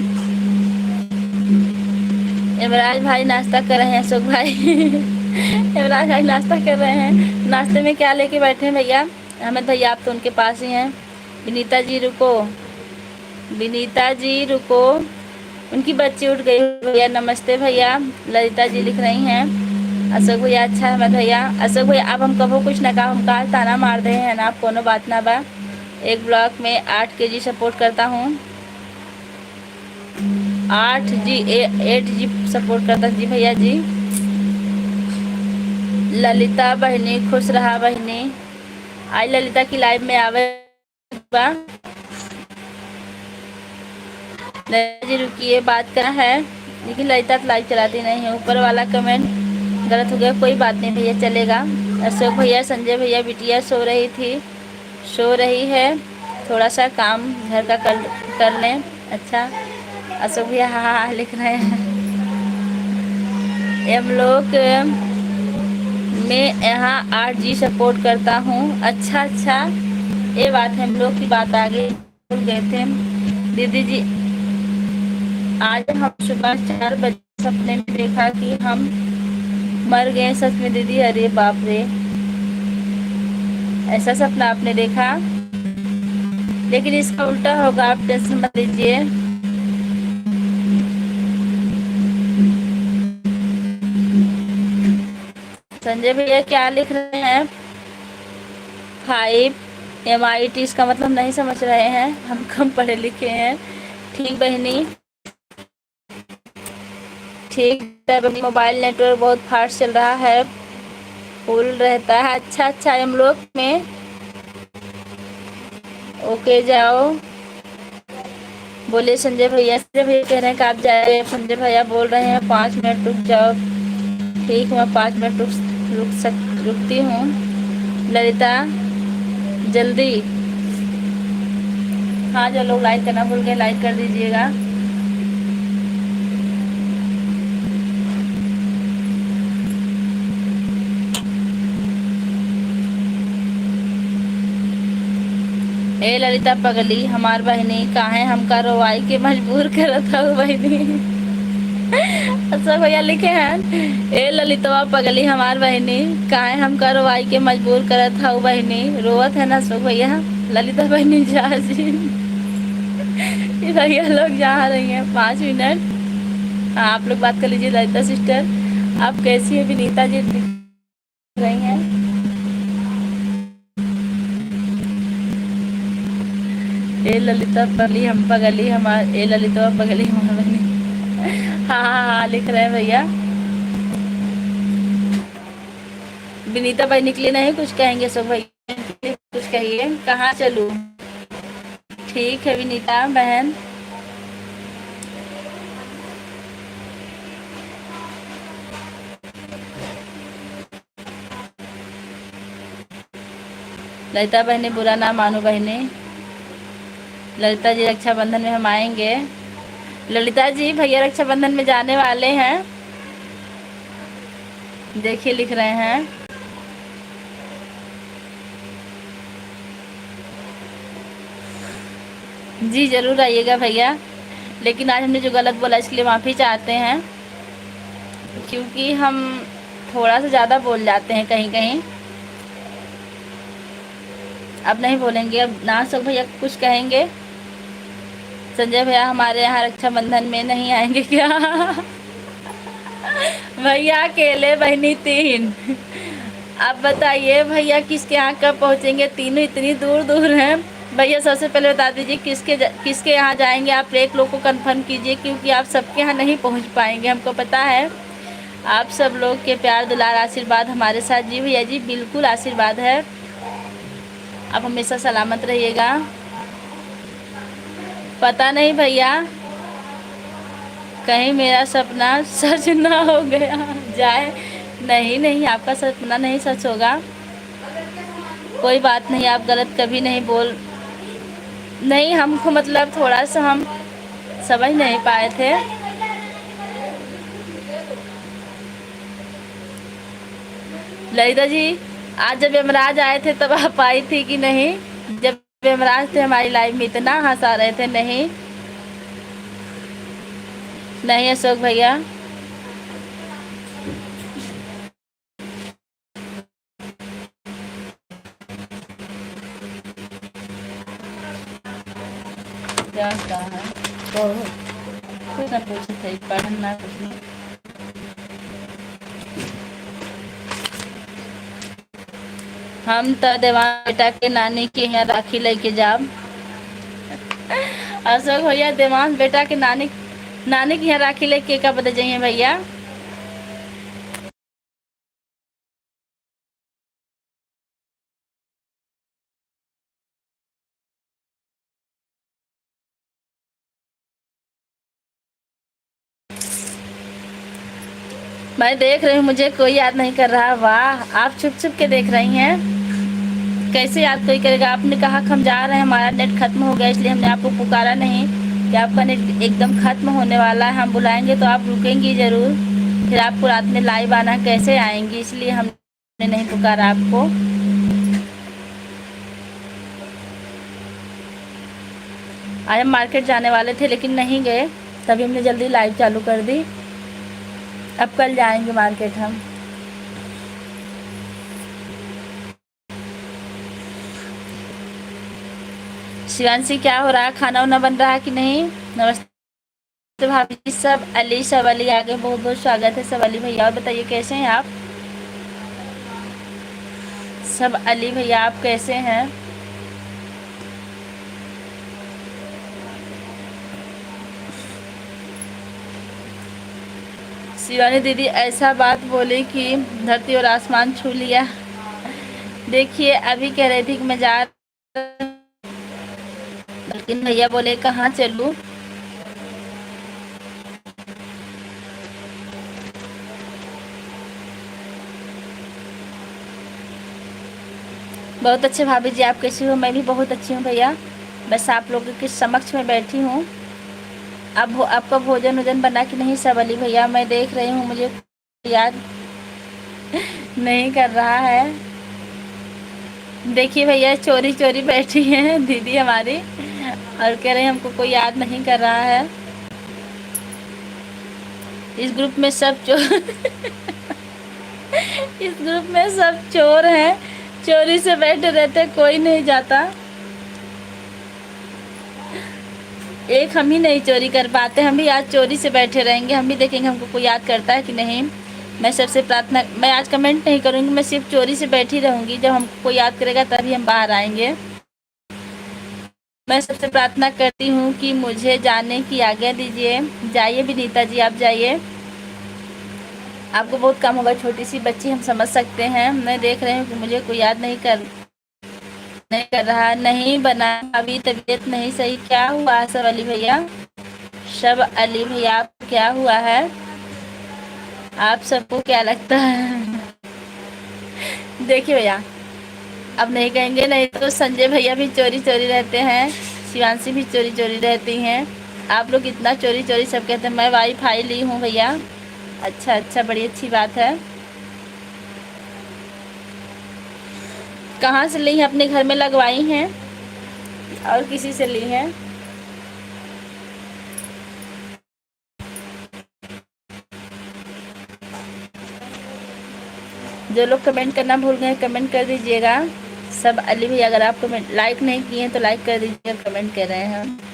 यमराज भाई नाश्ता कर रहे हैं अशोक भाई यमराज भाई नाश्ता कर रहे हैं। नाश्ते में क्या लेके बैठे हैं भैया? अहमद भैया आप तो उनके पास ही हैं। विनीता जी रुको, विनीता जी रुको, उनकी बच्ची उठ गई भैया। नमस्ते भैया। ललिता जी लिख रही हैं। अशोक भैया अच्छा अहमद भैया। अशोक भैया आप हम कहो कुछ ना कहा, हम कहा ताना मार रहे हैं ना, आप कोनो बात ना बा। एक ब्लॉक में 8 kg सपोर्ट करता हूँ। 8G सपोर्ट करता जी भैया जी। ललिता बहनी खुश रहा बहनी। आज ललिता की लाइव में आवे बा। ललिता जी रुकिए बात करना है, लेकिन ललिता तो लाइव चलाती नहीं है। ऊपर वाला कमेंट गलत हो गया, कोई बात नहीं भैया चलेगा। अशोक भैया संजय भैया बिटिया सो रही है, थोड़ा सा काम घर का कर लें। अच्छा अशोक भैया हाँ लिख रहे हैं। हम लोग मैं यहाँ 8G सपोर्ट करता हूँ। अच्छा ये बात है, हम लोग की बात आगे भूल गए थे। दीदी जी आज हम सुबह 4 बजे सपने में देखा कि हम मर गए। सच में दीदी? अरे बाप रे ऐसा सपना आपने देखा, लेकिन इसका उल्टा होगा, आप टेंशन मत लीजिए। संजय भैया क्या लिख रहे हैं? 5 MIT, इसका मतलब नहीं समझ रहे हैं, हम कम पढ़े लिखे हैं। ठीक बहनी, ठीक है बहनी। मोबाइल नेटवर्क बहुत फास्ट चल रहा है, फुल रहता है। अच्छा अच्छा, हम लोग में ओके जाओ। बोले संजय भैया, संजय भैया कह रहे हैं कि आप जाए। संजय भैया बोल रहे हैं 5 मिनट रुक जाओ। ठीक, मैं 5 मिनट रुकती हूँ। ललिता जल्दी। हाँ, जो लोग लाइक करना भूल गए लाइक कर दीजिएगा। ए ललिता पगली हमार बहनी, काहे हमका रोवाई के मजबूर करत हऊ बहनी। अच्छा भैया लिखे हैं, ए ललितवा पगली हमार बहनी, काहे हमका रोवाई के मजबूर करत हऊ बहनी। रोवत है ना अशोक भैया, ललिता बहनी जा जी। ये भैया लोग जा रही हैं 5 मिनट। हाँ, आप लोग बात कर लीजिए। ललिता सिस्टर आप कैसी है? विनीता जी दिख रही हैं। ए ललिता पगली हम पगली हमार, ए ललिता पगली हमार बहनी। हाँ हाँ हाँ, लिख रहे हैं भैया। विनीता भाई निकली नहीं, कुछ कहेंगे सब भैया? कुछ कहिए, कहाँ चलूं? ठीक है विनीता बहन। ललिता बहनी बुरा ना मानो बहनी। ललिता जी रक्षाबंधन में हम आएंगे। ललिता जी भैया रक्षाबंधन में जाने वाले हैं, देखिए लिख रहे हैं। जी जरूर आइएगा भैया, लेकिन आज हमने जो गलत बोला इसके लिए माफ़ी चाहते हैं, क्योंकि हम थोड़ा सा ज़्यादा बोल जाते हैं कहीं कहीं। अब नहीं बोलेंगे। अब ना सब भैया कुछ कहेंगे? संजय भैया हमारे यहाँ रक्षाबंधन में नहीं आएंगे क्या? भैया अकेले बहनी 3। अब बताइए भैया किसके यहाँ कब पहुँचेंगे? तीनों इतनी दूर दूर हैं। भैया सबसे पहले बता दीजिए किसके यहाँ जाएंगे। आप एक लोग को कंफर्म कीजिए, क्योंकि आप सबके यहाँ नहीं पहुँच पाएंगे, हमको पता है। आप सब लोग के प्यार दुलार आशीर्वाद हमारे साथ। जी भैया जी बिल्कुल आशीर्वाद है, आप हमेशा सलामत रहिएगा। पता नहीं भैया, कहीं मेरा सपना सच ना हो गया जाए। नहीं नहीं, आपका सपना नहीं सच होगा, कोई बात नहीं। आप गलत कभी नहीं बोल, नहीं हमको मतलब थोड़ा सा हम समझ नहीं पाए थे। ललिता जी आज जब यमराज आए थे तब आप आई थी कि नहीं? जब यमराज थे हमारी लाइफ में इतना हंसा रहे थे। नहीं नहीं अशोक भैया, क्या कहा है तो कुछ ना पूछे थे, पढ़ना कुछ नहीं। हम तो देवान बेटा के नानी के यहाँ राखी लेके जाब। अशोक भैया देवान बेटा के नानी के यहाँ राखी लेके कब बता जाइए भैया? मैं देख रही हूँ, मुझे कोई याद नहीं कर रहा। वाह, आप छुप छुप के देख रही हैं। कैसे याद कोई करेगा? आपने कहा हम जा रहे हैं, हमारा नेट खत्म हो गया, इसलिए हमने आपको पुकारा नहीं कि आपका नेट एकदम खत्म होने वाला है, हम बुलाएंगे तो आप रुकेंगी ज़रूर, फिर आपको रात में लाइव आना कैसे आएंगी, इसलिए हमने नहीं पुकारा आपको। आज हम मार्केट जाने वाले थे लेकिन नहीं गए, तभी हमने जल्दी लाइव चालू कर दी। अब कल जाएंगे मार्केट हम। शिवांशी क्या हो रहा है, खाना वाना बन रहा है कि नहीं? नमस्ते भाभी जी। सब अली, सब अली आगे, बहुत बहुत स्वागत है सब अली भैया। और बताइए कैसे हैं आप? सब अली भैया आप कैसे हैं? शिवानी दीदी ऐसा बात बोली कि धरती और आसमान छू लिया। देखिए अभी कह रही थी कि मैं जा, लेकिन भैया बोले कहाँ चलूं। बहुत अच्छे भाभी जी, आप कैसी हो? मैं भी बहुत अच्छी हूँ भैया। बस आप लोगों के समक्ष में बैठी हूँ। अब आपका भोजन वोजन बना कि नहीं सब अली भैया? मैं देख रही हूँ, मुझे याद नहीं कर रहा है। देखिए भैया चोरी चोरी बैठी है दीदी हमारी, और कह रहे हैं हमको कोई याद नहीं कर रहा है। इस ग्रुप में सब चोर इस ग्रुप में सब चोर हैं, चोरी से बैठे रहते, कोई नहीं जाता। एक हम ही नहीं चोरी कर पाते, हम भी आज चोरी से बैठे रहेंगे, हम भी देखेंगे हमको कोई याद करता है कि नहीं। मैं सबसे प्रार्थना, मैं आज कमेंट नहीं करूँगी, मैं सिर्फ चोरी से बैठी रहूँगी। जब हमको कोई याद करेगा तभी हम बाहर आएंगे। मैं सबसे प्रार्थना करती हूँ कि मुझे जाने की आज्ञा दीजिए। जाइए विनीता जी, आप जाइए, आपको बहुत कम होगा, छोटी सी बच्ची, हम समझ सकते हैं। मैं देख रही हूँ कि मुझे कोई याद नहीं कर रहा, नहीं बना, अभी तबीयत नहीं सही। क्या हुआ सब अली भैया? सब अली भैया आप क्या हुआ है? आप सबको क्या लगता है? देखिए भैया अब नहीं कहेंगे, नहीं तो संजय भैया भी चोरी चोरी रहते हैं, शिवांशी भी चोरी चोरी रहती हैं। आप लोग इतना चोरी चोरी सब कहते हैं। मैं वाईफाई ली हूँ भैया। अच्छा अच्छा, बड़ी अच्छी बात है। कहाँ से ली हैं? अपने घर में लगवाई हैं और किसी से ली हैं? जो लोग कमेंट करना भूल गए कमेंट कर दीजिएगा। सब अली भैया अगर आप कमेंट लाइक नहीं किए हैं तो लाइक कर दीजिएगा, कमेंट कर रहे हैं।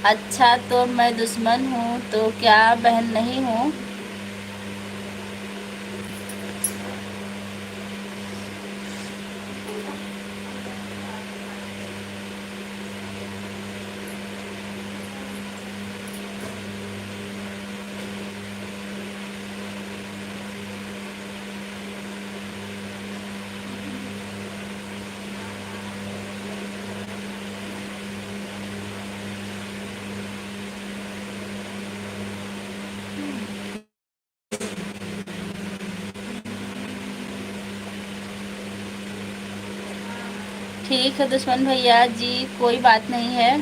अच्छा तो मैं दुश्मन हूँ तो क्या बहन नहीं हूँ? ठीक है दुश्मन भैया जी, कोई बात नहीं है।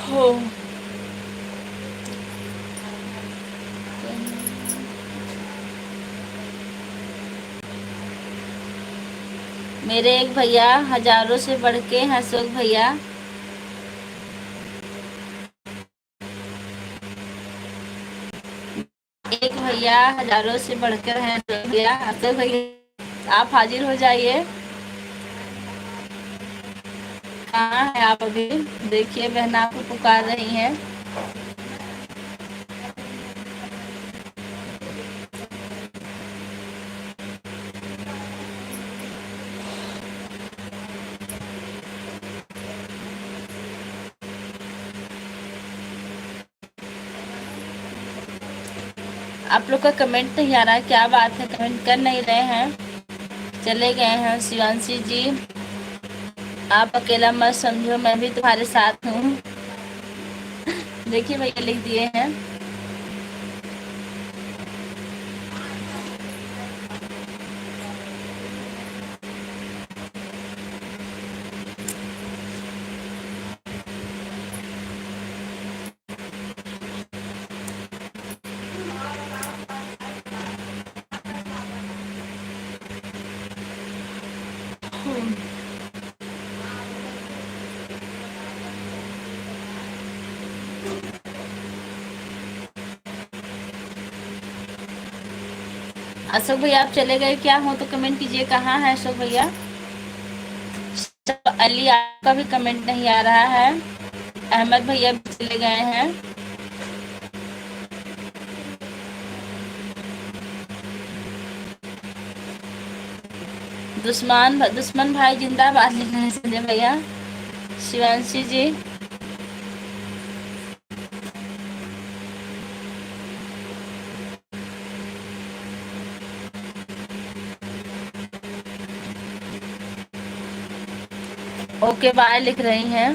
हो मेरे एक भैया हजारों से बढ़ के हैं, अशोक भैया। एक भैया हजारों से बढ़कर हैं, अशोक भैया। अशोक भैया आप हाजिर हो जाइए। कहाँ है आप अभी? देखिए बहन आपको पुकार रही हैं। आप लोग का कमेंट नहीं आ रहा है, क्या बात है? कमेंट कर नहीं रहे हैं, चले गए हैं। शिवांशी जी आप अकेला मत समझो, मैं भी तुम्हारे साथ हूँ। देखिए भैया लिख दिए हैं। अशोक भैया आप चले गए क्या हो तो कमेंट कीजिए, कहाँ है अशोक भैया। अली आपका भी कमेंट नहीं आ रहा है। अहमद भैया भी चले गए हैं। दुश्मन भाई जिंदाबाद लिख रहे हैं संजय भैया। शिवांशी जी ओके बाय लिख रही हैं।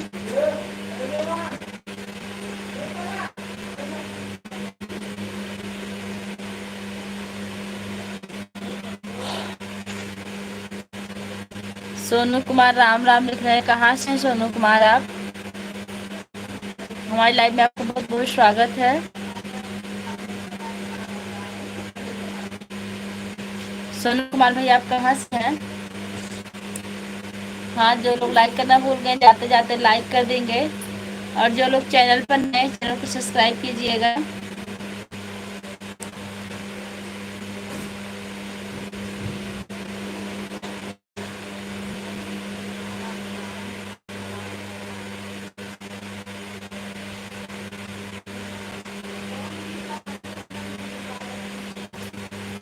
सोनू कुमार राम राम लिख रहे हैं। कहाँ से हैं सोनू कुमार आप। हमारी लाइव में आपको बहुत बहुत स्वागत है। सोनू कुमार भाई आप कहाँ से हैं। हाँ जो लोग लाइक करना भूल गए जाते जाते लाइक कर देंगे, और जो लोग चैनल पर नए चैनल को सब्सक्राइब कीजिएगा।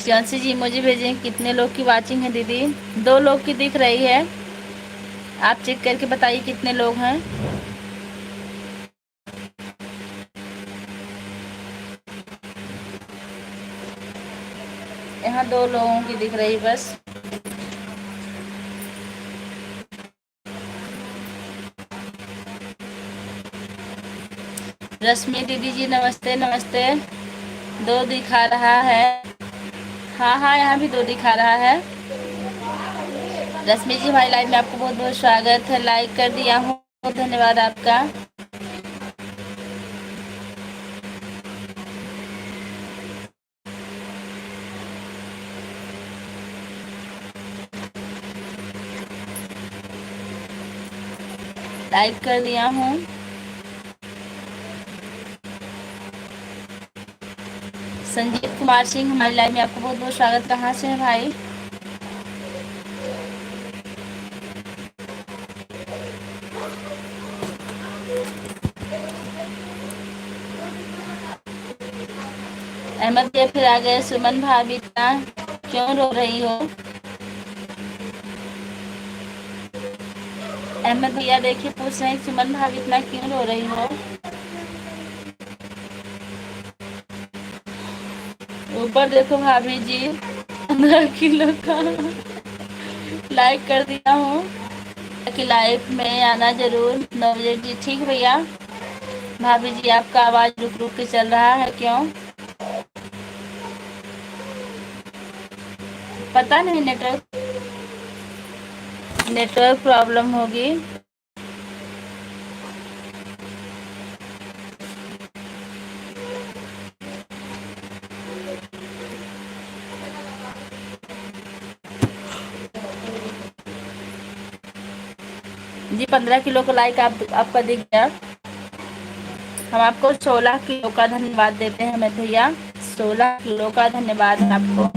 जानसी जी मुझे भेजें कितने लोग की वाचिंग है दीदी। 2 लोग की दिख रही है, आप चेक करके बताइए कितने लोग हैं। यहाँ 2 लोगों की दिख रही बस। रश्मि दीदी जी नमस्ते नमस्ते। 2 दिखा रहा है। हाँ हाँ यहाँ भी 2 दिखा रहा है। रश्मि जी भाई लाइव में आपको बहुत बहुत स्वागत है। लाइक कर दिया हूँ, धन्यवाद आपका। लाइक कर दिया हूँ। संजीव कुमार सिंह हमारी लाइव में आपको बहुत बहुत स्वागत। कहाँ से है भाई। अहमद भैया फिर आ गए। सुमन भाभी इतना क्यों रो रही हो। अहमद भैया देखिए पूछ रहे हैं सुमन भाभी इतना क्यों रो रही हो। ऊपर देखो भाभी जी 15 किलो का लाइक कर दिया हूँ कि लाइव में आना जरूर 9 बजे जी। ठीक भैया। भाभी जी आपका आवाज रुक रुक के चल रहा है क्यों पता नहीं। नेटवर्क प्रॉब्लम होगी। जी 15 किलो का लाइक आपका दिख गया। हम आपको 16 किलो का धन्यवाद देते हैं अहमद भैया। 16 किलो का धन्यवाद है आपको।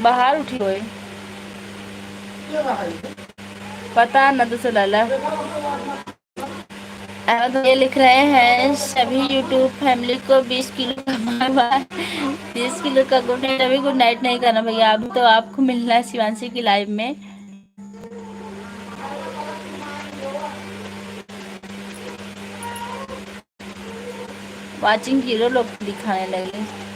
बाहर उठी हुई पता न दूसरा लाला। अहमद ये लिख रहे हैं सभी यूट्यूब फैमिली को 20 किलो का बाय 30 किलो का गुड नाइट। अभी गुड नाइट नहीं करना भैया, अभी तो आपको मिलना है शिवांशी की लाइव में। वाचिंग 0 लोग दिखाने लगे।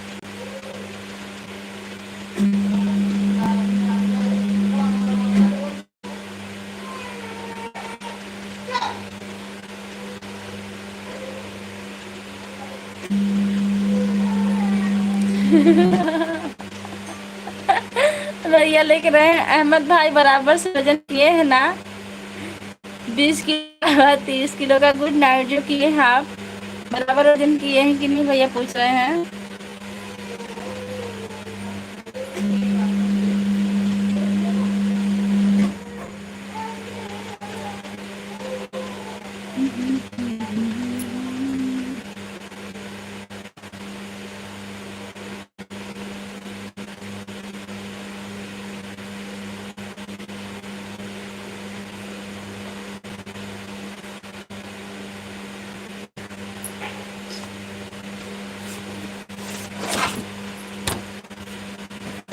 भैया लिख रहे हैं अहमद भाई बराबर से वजन किए है ना। 20 किलो 30 किलो का गुड नाइट जो किए हैं आप बराबर वजन किए हैं कि नहीं भैया पूछ रहे हैं।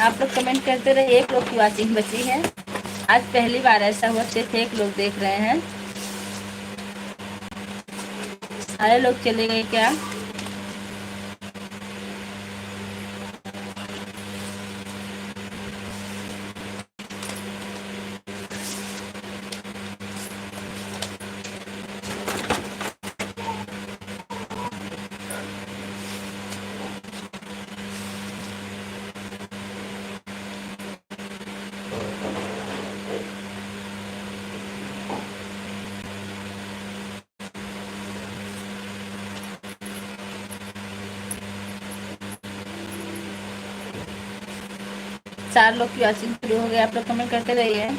आप लोग कमेंट करते रहिए। एक लोग की वॉचिंग बची है। आज पहली बार ऐसा हुआ सिर्फ एक लोग देख रहे हैं। सारे लोग चले गए क्या? चार लोग की वॉचिंग शुरू हो गई। आप लोग कमेंट करते रहिए।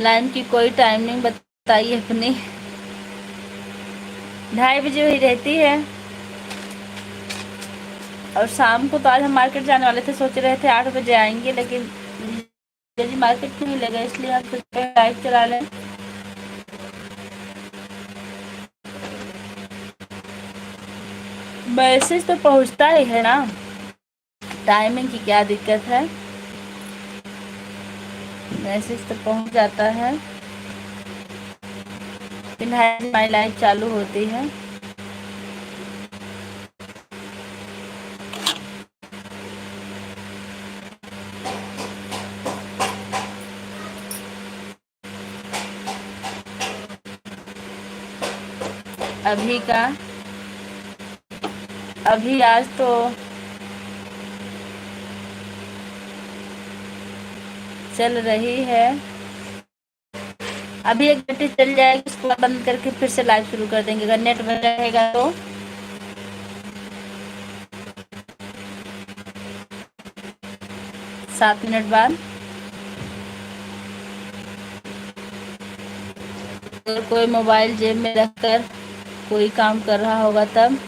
लाइन की कोई टाइमिंग बताइए अपनी। 2:30 बजे ही रहती है। और शाम को तो आज हम मार्केट जाने वाले थे, सोच रहे थे 8 बजे आएंगे, लेकिन जी मार्केट नहीं लगा, इसलिए हम सोचे लाइव चला लें। मैसेज तो पहुंचता ही है ना, टाइमिंग की क्या दिक्कत है। मैसेज तो पहुंच जाता है। फिलहाल माई लाइव चालू होती है। अभी का अभी आज तो चल रही है। अभी एक घंटे चल जाएगी, उसको बंद करके फिर से लाइव शुरू कर देंगे, अगर नेट बन रहेगा तो। सात मिनट बाद अगर कोई मोबाइल जेब में रखकर कोई काम कर रहा होगा तब।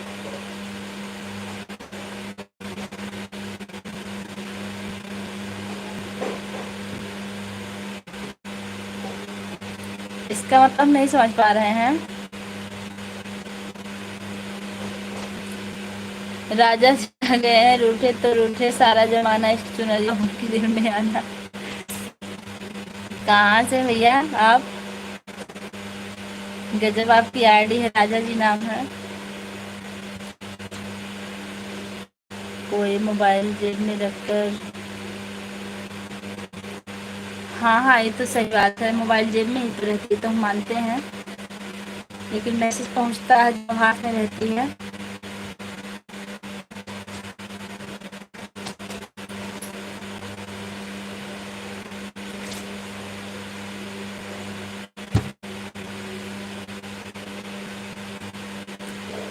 इसका मतलब नहीं समझ पा रहे हैं। राजा जी गए हैं, रूठे तो रूठे सारा जमाना, इस चुनरिया उनके दिल में आना। कहाँ से भैया आप? गजब आपकी आईडी है, राजा जी नाम है। कोई मोबाइल जेब में रखकर, हाँ हाँ, ये तो सही बात है, मोबाइल जेब में ही तो रहती है तो हम मानते हैं, लेकिन मैसेज पहुंचता है जो हाथ में रहती है।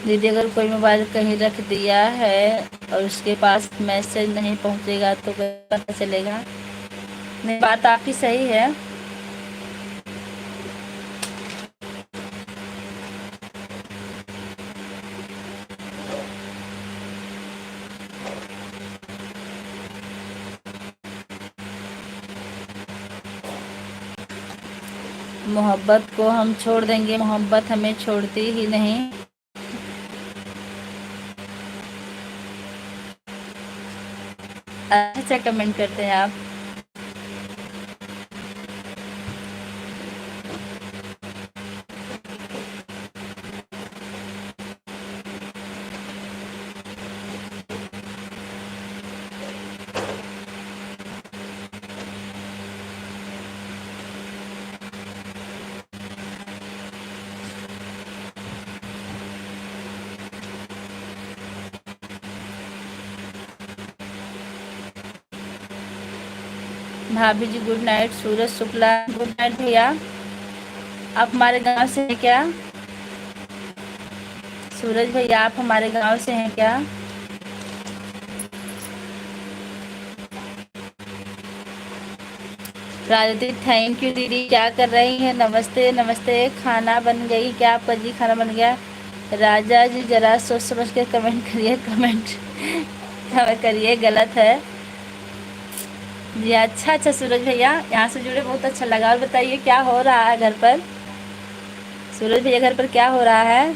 दीदी अगर कोई मोबाइल कहीं रख दिया है और उसके पास मैसेज नहीं पहुंचेगा तो पता चलेगा? नहीं, बात आपकी सही है। मोहब्बत को हम छोड़ देंगे, मोहब्बत हमें छोड़ती ही नहीं। अच्छा कमेंट करते हैं आप। भाभी जी गुड नाइट। सूरज शुक्ला गुड नाइट भैया। आप हमारे गांव से हैं क्या? सूरज भैया आप हमारे गांव से हैं क्या? प्राकृति थैंक यू दीदी। क्या कर रही हैं? नमस्ते नमस्ते। खाना बन गई क्या आपका जी? खाना बन गया। राजा जी जरा सोच समझ के कमेंट करिए, कमेंट करिए, गलत है जी। अच्छा अच्छा सूरज भैया यहाँ से जुड़े, बहुत अच्छा लगा। और बताइए क्या हो रहा है घर पर? सूरज भैया घर पर क्या हो रहा है?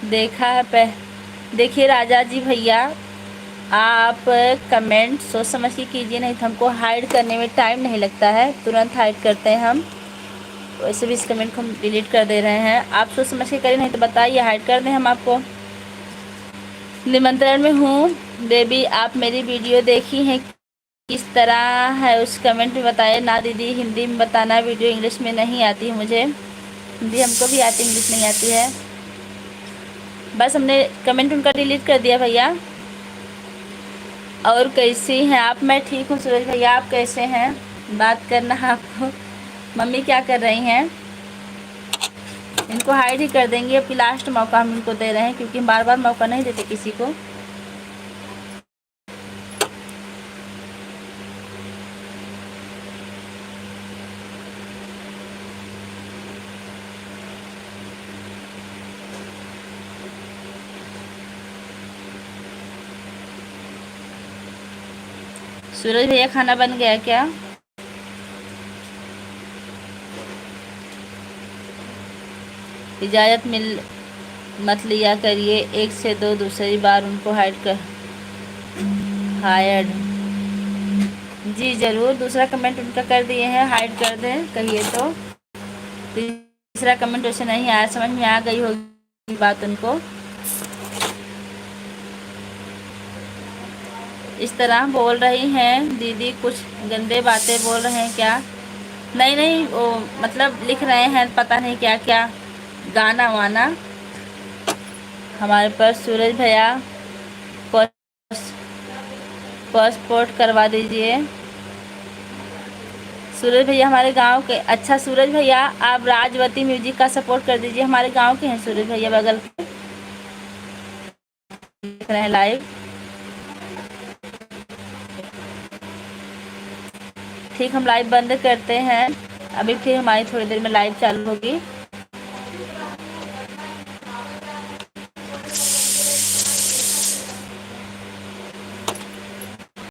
देखा है देखिए राजा जी भैया, आप कमेंट सोच समझ के कीजिए, नहीं तो हमको हाइड करने में टाइम नहीं लगता है, तुरंत हाइड करते हैं हम। वैसे भी इस कमेंट को हम डिलीट कर दे रहे हैं, आप सोच समझ के करिए, नहीं तो बताइए हाइड कर दें हम आपको। निमंत्रण में हूँ बेबी, आप मेरी वीडियो देखी हैं? किस तरह है उस कमेंट में बताइए ना दीदी। हिंदी में बताना, वीडियो इंग्लिश में नहीं आती है मुझे। हिंदी हमको भी आती, इंग्लिश नहीं आती है। बस हमने कमेंट उनका डिलीट कर दिया भैया। और कैसी हैं आप? मैं ठीक हूँ सूरज भैया, आप कैसे हैं? बात करना आपको। मम्मी क्या कर रही हैं? इनको हाइड ही कर देंगे, अब लास्ट मौका हम इनको दे रहे हैं, क्योंकि बार बार मौका नहीं देते किसी को। सूरज भैया खाना बन गया क्या? इजाज़त मिल मत लिया करिए, एक से दो दूसरी बार उनको हाइड कर हाइड। जी ज़रूर, दूसरा कमेंट उनका कर दिए हैं, हाइड कर दें कहिए तो। तीसरा कमेंट वैसे नहीं आया, समझ में आ गई होगी बात उनको। इस तरह बोल रही हैं दीदी, कुछ गंदे बातें बोल रहे हैं क्या? नहीं नहीं, वो मतलब लिख रहे हैं पता नहीं क्या क्या, गाना वाना हमारे पास। सूरज भैया पासपोर्ट करवा दीजिए। सूरज भैया हमारे गांव के। अच्छा सूरज भैया, आप राजवती म्यूजिक का सपोर्ट कर दीजिए, हमारे गांव के हैं सूरज भैया, बगल के देख रहे हैं लाइव। ठीक, हम लाइव बंद करते हैं अभी, फिर हमारी थोड़ी देर में लाइव चालू होगी।